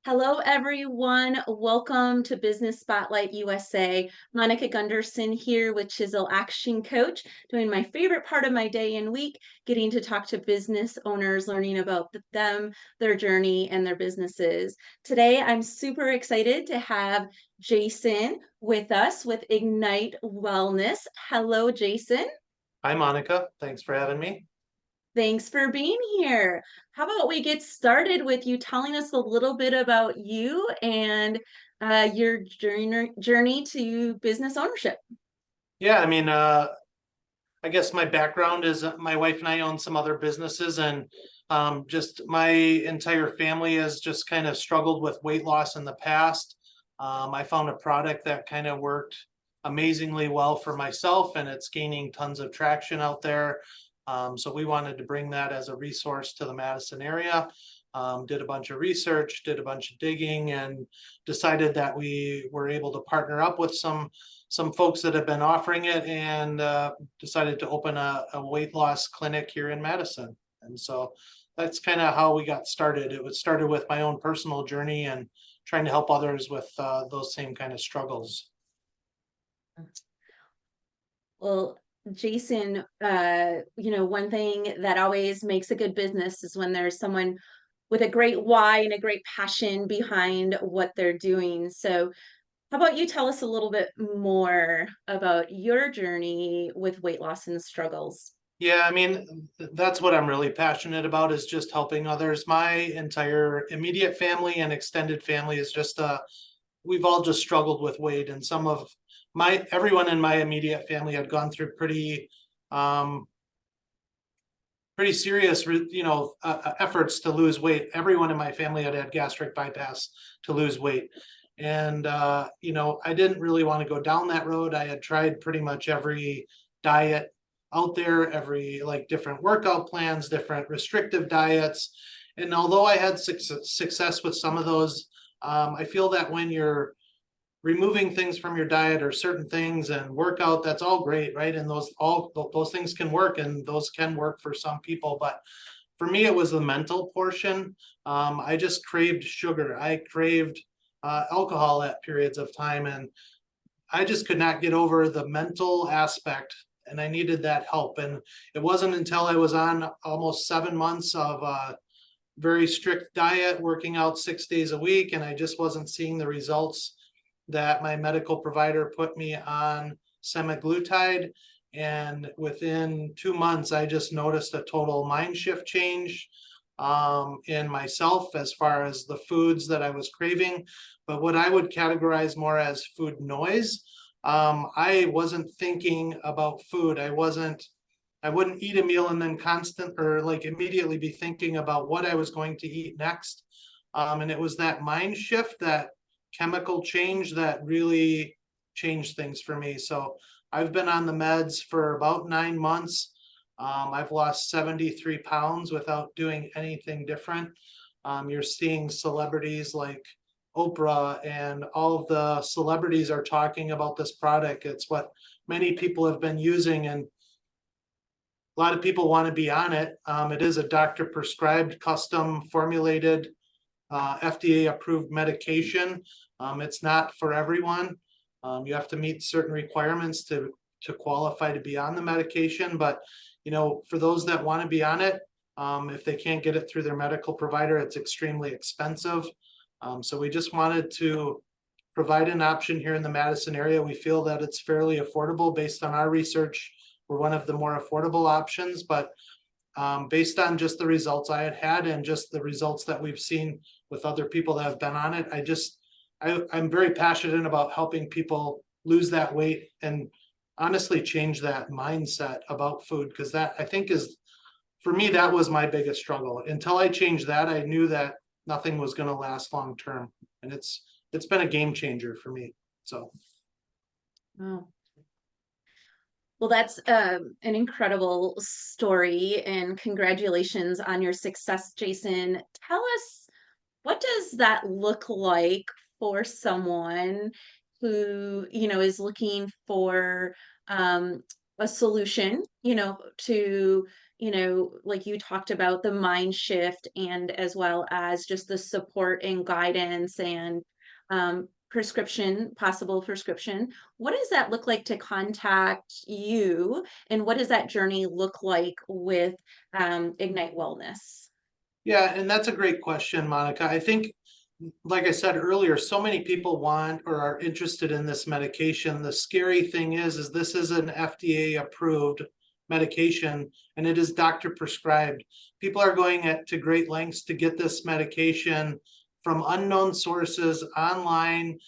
Hello, everyone. Welcome to Business Spotlight USA. Monica Gunderson here with Chisel Action Coach, doing my favorite part of my day and week, getting to talk to business owners, learning about them, their journey, and their businesses. Today, I'm super excited to have Jason with us with Ignite Wellness. Hello, Jason. Hi, Monica. Thanks for having me. Thanks for being here. How about we get started with you telling us a little bit about you and your journey to business ownership? Yeah, I guess my background is my wife and I own some other businesses, and just my entire family has just kind of struggled with weight loss in the past. I found a product that kind of worked amazingly well for myself, and it's gaining tons of traction out there. So we wanted to bring that as a resource to the Madison area. Did a bunch of research, did a bunch of digging, and decided that we were able to partner up with some folks that have been offering it, and decided to open a weight loss clinic here in Madison. And so that's kind of how we got started. It was started with my own personal journey and trying to help others with those same kind of struggles. Well, Jason, one thing that always makes a good business is when there's someone with a great why and a great passion behind what they're doing. So, how about you tell us a little bit more about your journey with weight loss and struggles? Yeah, that's what I'm really passionate about, is just helping others. My entire immediate family and extended family is just we've all just struggled with weight, and some of my everyone in my immediate family had gone through um pretty serious efforts to lose weight. Everyone in my family had had gastric bypass to lose weight. And I didn't really want to go down that road. I had tried pretty much every diet out there, every like different workout plans, different restrictive diets. And although I had success with some of those, I feel that when you're removing things from your diet or certain things and workout, that's all great, right? And those things can work, and those can work for some people. But for me, it was the mental portion. I just craved sugar. I craved alcohol at periods of time, and I just could not get over the mental aspect, and I needed that help. And it wasn't until I was on almost 7 months of very strict diet, working out 6 days a week, and I just wasn't seeing the results, that my medical provider put me on semaglutide. And within 2 months, I just noticed a total mind shift change in myself as far as the foods that I was craving, but what I would categorize more as food noise. I wasn't thinking about food. I wouldn't eat a meal and then constant or like immediately be thinking about what I was going to eat next. And it was that mind shift, that chemical change, that really changed things for me. So I've been on the meds for about 9 months. I've lost 73 pounds without doing anything different. You're seeing celebrities like Oprah, and all of the celebrities are talking about this product. It's what many people have been using, and a lot of people want to be on it. It is a doctor prescribed, custom formulated, FDA-approved medication. It's not for everyone. You have to meet certain requirements to qualify to be on the medication. But for those that want to be on it, if they can't get it through their medical provider, it's extremely expensive. So we just wanted to provide an option here in the Madison area. We feel that it's fairly affordable based on our research. We're one of the more affordable options, but based on just the results I had had and just the results that we've seen with other people that have been on it, I'm very passionate about helping people lose that weight and honestly change that mindset about food, because that, I think, is, for me, that was my biggest struggle. Until I changed that, I knew that nothing was going to last long term, and it's been a game changer for me. So Wow. Well, that's an incredible story, and congratulations on your success, Jason. Tell us, what does that look like for someone who, is looking for a solution, to like you talked about the mind shift and as well as just the support and guidance and possible prescription. What does that look like to contact you? And what does that journey look like with Ignite Wellness? Yeah, and that's a great question, Monica. I think, like I said earlier, so many people want or are interested in this medication. The scary thing is this is an FDA approved medication and it is doctor prescribed. People are going to great lengths to get this medication from unknown sources online.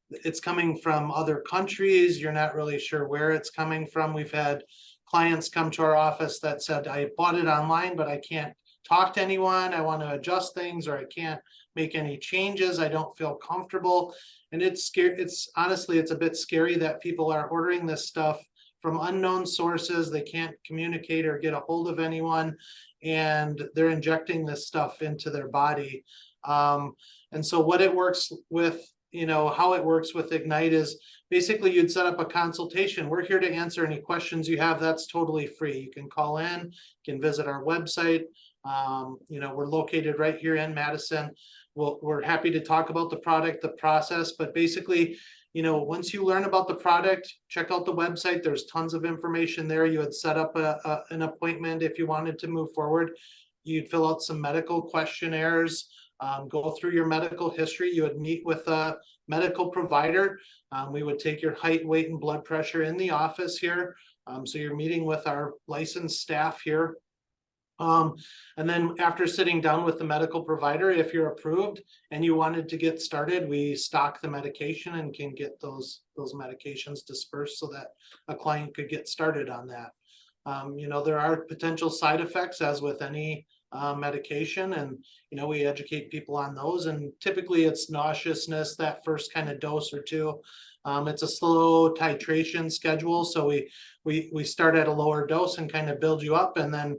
It's coming from other countries. You're not really sure where it's coming from. We've had clients come to our office that said, I bought it online, but I can't talk to anyone. I want to adjust things, or I can't make any changes. I don't feel comfortable. And it's scary. It's honestly, it's a bit scary that people are ordering this stuff from unknown sources. They can't communicate or get a hold of anyone, and they're injecting this stuff into their body. And so what it works with, how it works with Ignite is basically you'd set up a consultation. We're here to answer any questions you have. That's totally free. You can call in, you can visit our website. We're located right here in Madison. We're happy to talk about the product, the process, but basically, once you learn about the product, check out the website. There's tons of information there. You would set up an appointment if you wanted to move forward. You'd fill out some medical questionnaires, go through your medical history. You would meet with a medical provider. We would take your height, weight, and blood pressure in the office here. So you're meeting with our licensed staff here. And then after sitting down with the medical provider, if you're approved and you wanted to get started, we stock the medication and can get those medications dispersed so that a client could get started on that. There are potential side effects as with any medication, and we educate people on those, and typically it's nauseousness that first kind of dose or two. It's a slow titration schedule, so we start at a lower dose and kind of build you up, and then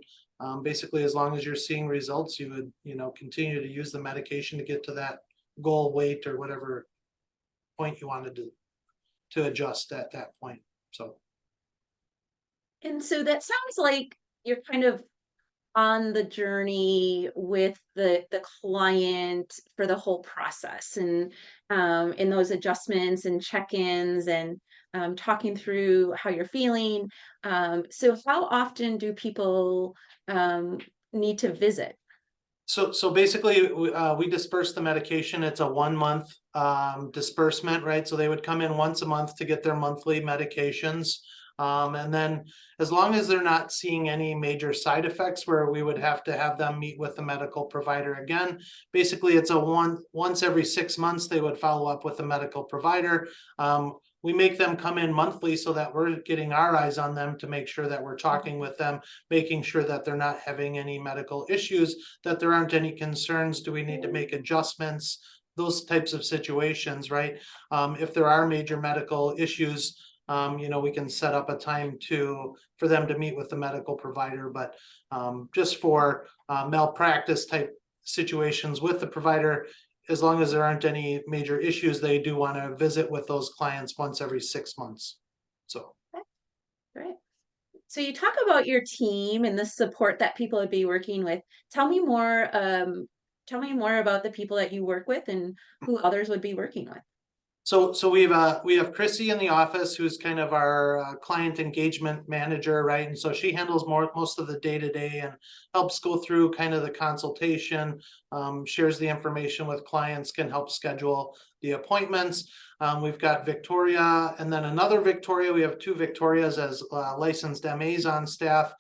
basically, as long as you're seeing results, you would, continue to use the medication to get to that goal weight or whatever point you wanted to adjust at that point. So, And so that sounds like you're kind of on the journey with the client for the whole process and in those adjustments and check-ins and talking through how you're feeling. So how often do people need to visit? so basically, we disperse the medication. It's a 1 month disbursement, right? So they would come in once a month to get their monthly medications. And then as long as they're not seeing any major side effects where we would have to have them meet with the medical provider again, basically it's a once every 6 months, they would follow up with the medical provider. We make them come in monthly so that we're getting our eyes on them to make sure that we're talking with them, making sure that they're not having any medical issues, that there aren't any concerns. Do we need to make adjustments? Those types of situations, right? If there are major medical issues, we can set up a time for them to meet with the medical provider, but just for malpractice type situations with the provider, as long as there aren't any major issues, they do want to visit with those clients once every 6 months. So. Great. So you talk about your team and the support that people would be working with. Tell me more. Tell me more about the people that you work with and who others would be working with. So we have Chrissy in the office, who's kind of our client engagement manager, right? And so she handles most of the day-to-day and helps go through kind of the consultation, shares the information with clients, can help schedule the appointments. We've got Victoria and then another Victoria. We have two Victorias as licensed MAs on staff.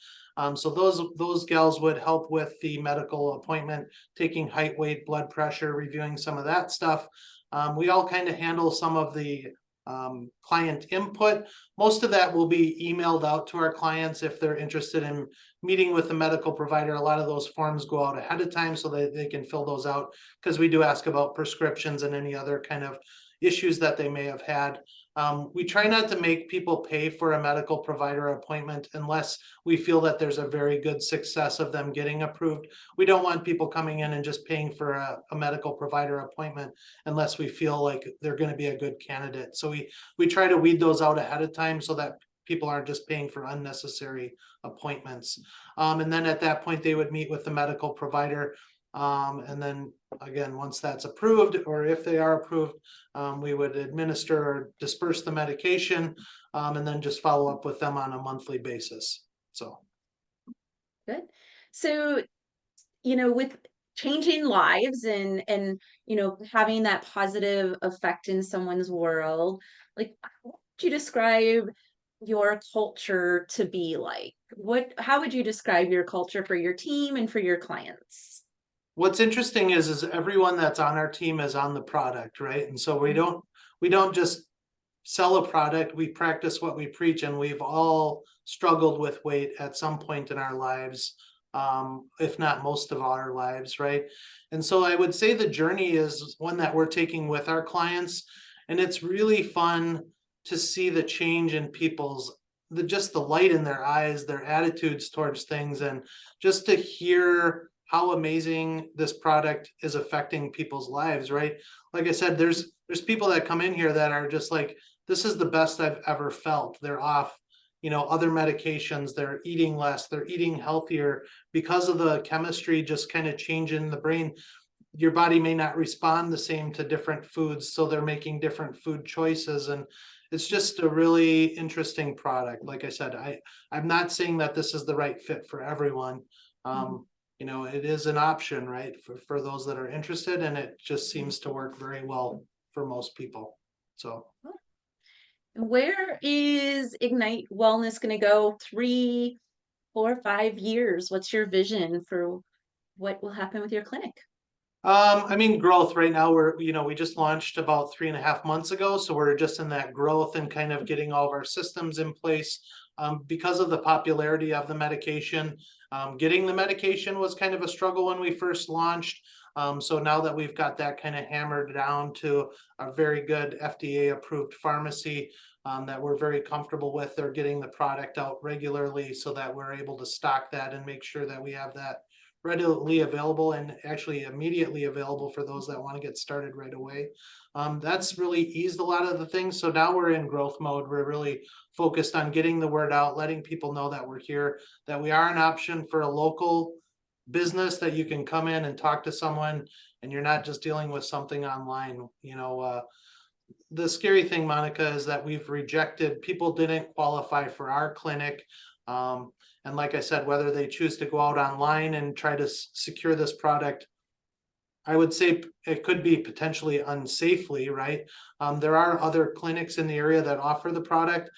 So those gals would help with the medical appointment, taking height, weight, blood pressure, reviewing some of that stuff. We all kind of handle some of the client input. Most of that will be emailed out to our clients if they're interested in meeting with the medical provider. A lot of those forms go out ahead of time so that they can fill those out, because we do ask about prescriptions and any other kind of issues that they may have had. We try not to make people pay for a medical provider appointment unless we feel that there's a very good success of them getting approved. We don't want people coming in and just paying for a medical provider appointment unless we feel like they're going to be a good candidate. So we try to weed those out ahead of time so that people aren't just paying for unnecessary appointments. And then at that point, they would meet with the medical provider. And then again, once that's approved, or if they are approved, we would administer or disperse the medication, and then just follow up with them on a monthly basis. So. Good. So, with changing lives and having that positive effect in someone's world, like, how would you describe your culture to be like? How would you describe your culture for your team and for your clients? What's interesting is everyone that's on our team is on the product, right? And so we don't just sell a product, we practice what we preach, and we've all struggled with weight at some point in our lives, if not most of our lives, right? And so I would say the journey is one that we're taking with our clients, and it's really fun to see the change in people's just the light in their eyes, their attitudes towards things, and just to hear how amazing this product is affecting people's lives, right? Like I said, there's people that come in here that are just like, this is the best I've ever felt. They're off, other medications, they're eating less, they're eating healthier because of the chemistry just kind of changing the brain. Your body may not respond the same to different foods, so they're making different food choices. And it's just a really interesting product. Like I said, I'm not saying that this is the right fit for everyone. It is an option, right, for those that are interested, and it just seems to work very well for most people. So. Where is Ignite Wellness going to go 3, 4, 5 years? What's your vision for what will happen with your clinic? Growth right now, we just launched about 3.5 months ago. So we're just in that growth and kind of getting all of our systems in place. Because of the popularity of the medication, getting the medication was kind of a struggle when we first launched. So now that we've got that kind of hammered down to a very good FDA-approved pharmacy, that we're very comfortable with, they're getting the product out regularly so that we're able to stock that and make sure that we have that readily available and actually immediately available for those that want to get started right away. That's really eased a lot of the things. So now we're in growth mode. We're really focused on getting the word out, letting people know that we're here, that we are an option for a local business, that you can come in and talk to someone and you're not just dealing with something online. The scary thing, Monica, is that we've rejected, people didn't qualify for our clinic. And like I said, whether they choose to go out online and try to secure this product, I would say it could be potentially unsafely, right? There are other clinics in the area that offer the product.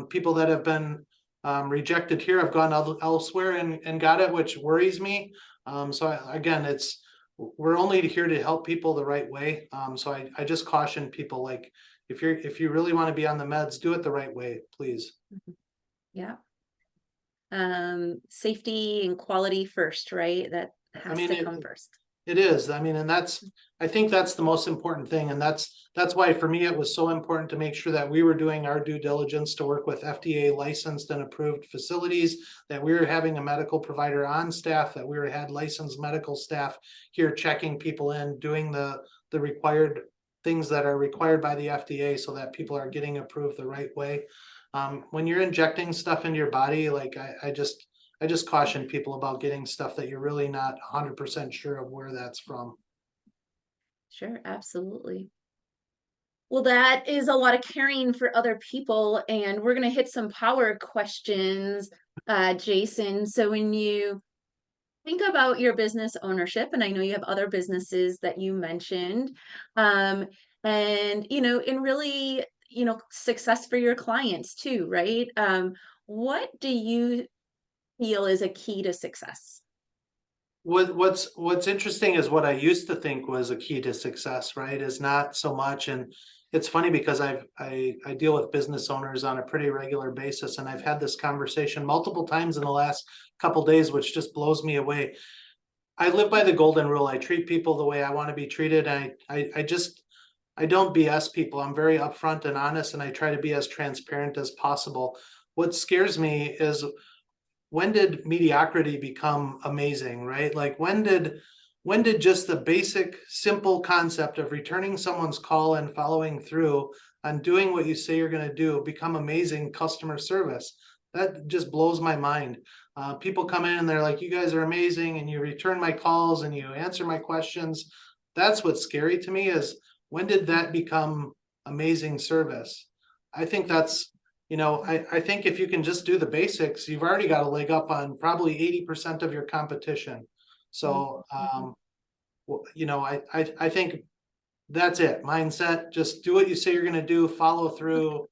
People that have been rejected here have gone elsewhere and got it, which worries me. Again, we're only here to help people the right way. So I just caution people, like, if you really want to be on the meds, do it the right way, please. Yeah. Safety and quality first, right? That has to come first. It is. And I think that's the most important thing. And that's why for me, it was so important to make sure that we were doing our due diligence to work with FDA licensed and approved facilities, that we were having a medical provider on staff, that we had licensed medical staff here checking people in, doing the required things that are required by the FDA so that people are getting approved the right way. When you're injecting stuff into your body, like I just caution people about getting stuff that you're really not 100% sure of where that's from. Sure, absolutely. Well, that is a lot of caring for other people, and we're going to hit some power questions, Jason. So when you think about your business ownership, and I know you have other businesses that you mentioned, and and really, success for your clients too, right? What do you feel is a key to success? What's interesting is what I used to think was a key to success, right, is not so much. And it's funny because I deal with business owners on a pretty regular basis, and I've had this conversation multiple times in the last couple days, which just blows me away. I live by the golden rule. I treat people the way I want to be treated. I don't BS people. I'm very upfront and honest, and I try to be as transparent as possible. What scares me is, when did mediocrity become amazing, right? Like, when did just the basic simple concept of returning someone's call and following through on doing what you say you're going to do, become amazing customer service. That just blows my mind. People come in and they're like, you guys are amazing, and you return my calls and you answer my questions. That's what's scary to me, is when did that become amazing service? I think that's, I think if you can just do the basics, you've already got a leg up on probably 80% of your competition. So, Mhm. I think that's it. Mindset, just do what you say you're going to do, follow through,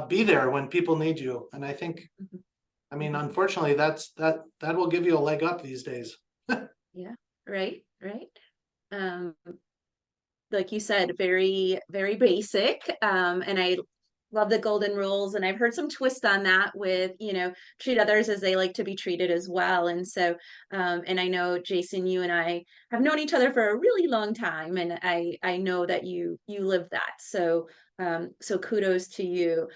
be there when people need you. And I think, Mhm. I mean, Mhm. unfortunately, that will give you a leg up these days. Yeah. Right. Right. Um, like you said, very, very basic. And I love the golden rules. And I've heard some twist on that with, treat others as they like to be treated as well. And so, and I know Jason, you and I have known each other for a really long time, and I know that you live that. So, so kudos to you.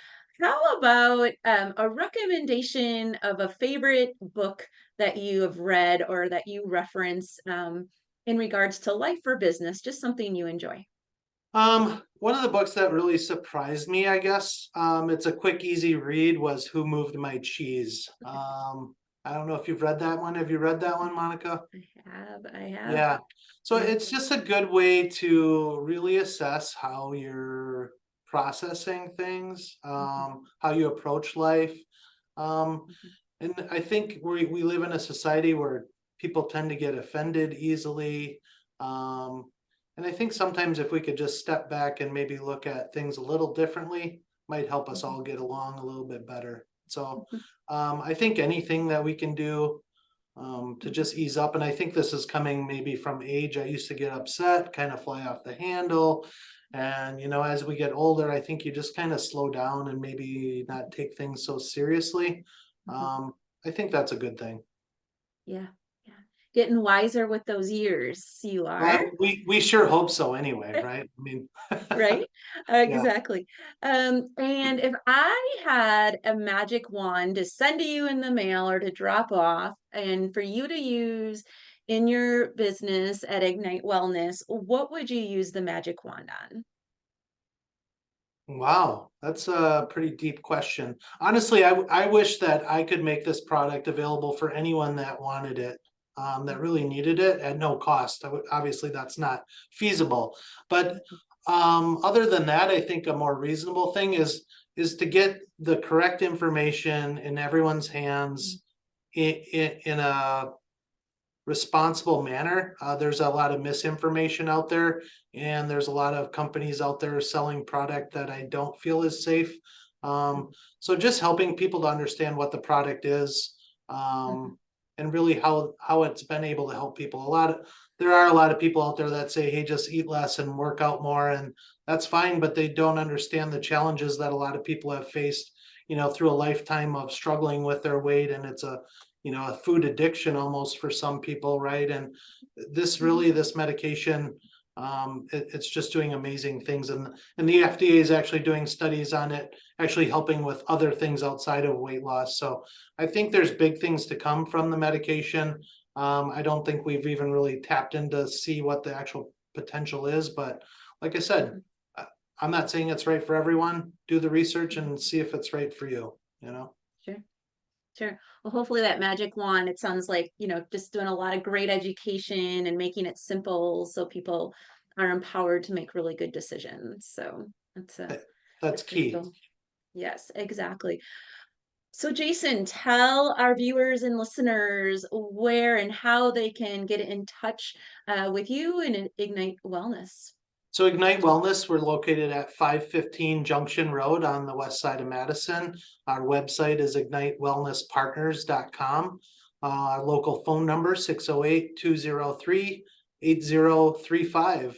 How about a recommendation of a favorite book that you have read or that you reference in regards to life or business, just something you enjoy? One of the books that really surprised me, I guess, it's a quick, easy read, was Who Moved My Cheese? Okay. I don't know if you've read that one. Have you read that one, Monica? I have. Yeah. So Yeah. it's just a good way to really assess how you're processing things, Mhm, how you approach life. Um, mhm, and I think we live in a society where people tend to get offended easily. Um, and I think sometimes if we could just step back and maybe look at things a little differently, might help us mhm, all get along a little bit better. So mhm, I think anything that we can do to mhm. just ease up. And I think this is coming maybe from age. I used to get upset, kind of fly off the handle. And, as we get older, I think you just kind of slow down and maybe not take things so seriously. Mhm. Um, I think that's a good thing. Yeah, yeah. Getting wiser with those years, you are. Well, we sure hope so anyway, right? I mean, Right? yeah. Exactly. And if I had a magic wand to send to you in the mail or to drop off, and for you to use in your business at Ignite Wellness, what would you use the magic wand on? Wow, that's a pretty deep question. Honestly, I wish that I could make this product available for anyone that wanted it, that really needed it at no cost. Obviously, that's not feasible. But Mhm, other than that, I think a more reasonable thing is to get the correct information in everyone's mhm, hands in a responsible manner. There's a lot of misinformation out there, and there's a lot of companies out there selling product that I don't feel is safe. mhm, So just helping people to understand what the product is, mhm, and really how it's been able to help people. There are a lot of people out there that say, "Hey, just eat less and work out more," and that's fine, but they don't understand the challenges that a lot of people have faced, through a lifetime of struggling with their weight, and it's a food addiction almost for some people, right? And mhm, this medication, it's just doing amazing things, and the FDA is actually doing studies on it, actually helping with other things outside of weight loss. So I think there's big things to come from the medication. I don't think we've even really tapped in to see what the actual potential is, but like I said, mhm, I- I'm not saying it's right for everyone. Do the research mhm. and see if it's right for you, you know? Sure. Sure. Well, hopefully that magic wand, it sounds like, just doing a lot of great education and making it simple so people are empowered to make really good decisions. So That- That's that's key. critical. Yes, exactly. So Jason, tell our viewers and listeners where and how they can get in touch with you and Ignite Wellness. So Ignite Wellness, we're located at 515 Junction Road on the west side of Madison. Our website is ignitewellnesspartners.com. Our local phone number 608-203-8035.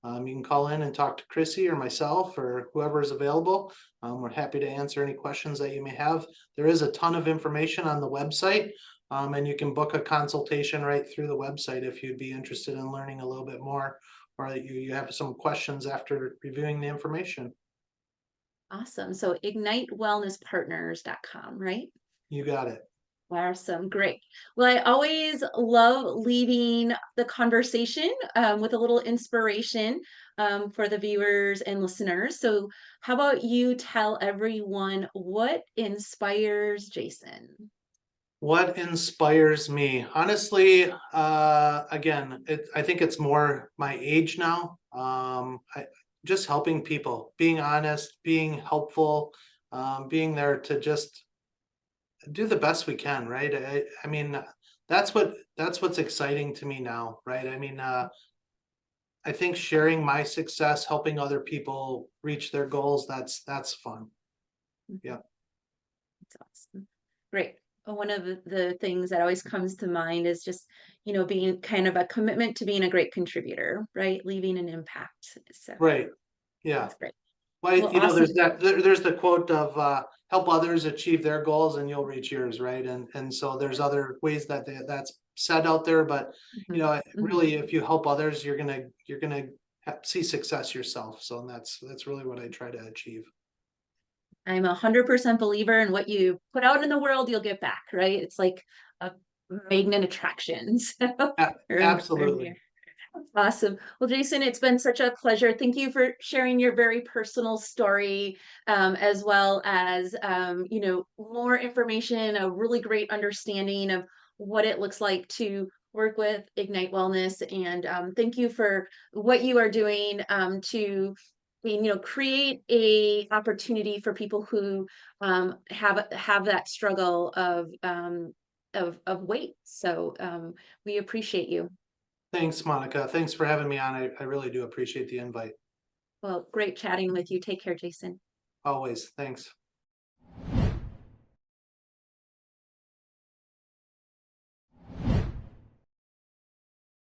You can call in and talk to Chrissy or myself or whoever is available. We're happy to answer any questions that you may have. There is a ton of information on the website, and you can book a consultation right through the website if you'd be interested in learning a little bit more, or that you have some questions after reviewing the information. Awesome. So ignitewellnesspartners.com, right? You got it. Awesome, great. Well, I always love leaving the conversation with a little inspiration for the viewers and listeners. So, how about you tell everyone what inspires Jason? What inspires me? Honestly, again, I think it's more my age now. Just helping people, being honest, being helpful, being there to just do the best we can, right? I mean, that's what's exciting to me now, right? I mean, I think sharing my success, helping other people reach their goals, that's fun. Mhm. Yeah. That's awesome. Great. One of the things that always comes to mind is just, being kind of a commitment to being a great contributor, right? Leaving an impact. So Right. Yeah. that's great. Well, Well, there's awesome. there's the quote of help others achieve their goals and you'll reach yours, right? And so there's other ways that that's said out there, but Mhm, mhm. really, if you help others, you're gonna see success yourself. So that's really what I try to achieve. I'm 100% believer in what you put out in the world, you'll get back, right? It's like a magnet attraction. So, or Absolutely. awesome. Well, Jason, it's been such a pleasure. Thank you for sharing your very personal story, as well as more information, a really great understanding of what it looks like to work with Ignite Wellness. And thank you for what you are doing create a opportunity for people who have that struggle of weight. So we appreciate you. Thanks, Monica. Thanks for having me on. I really do appreciate the invite. Well, great chatting with you. Take care, Jason. Always. Thanks.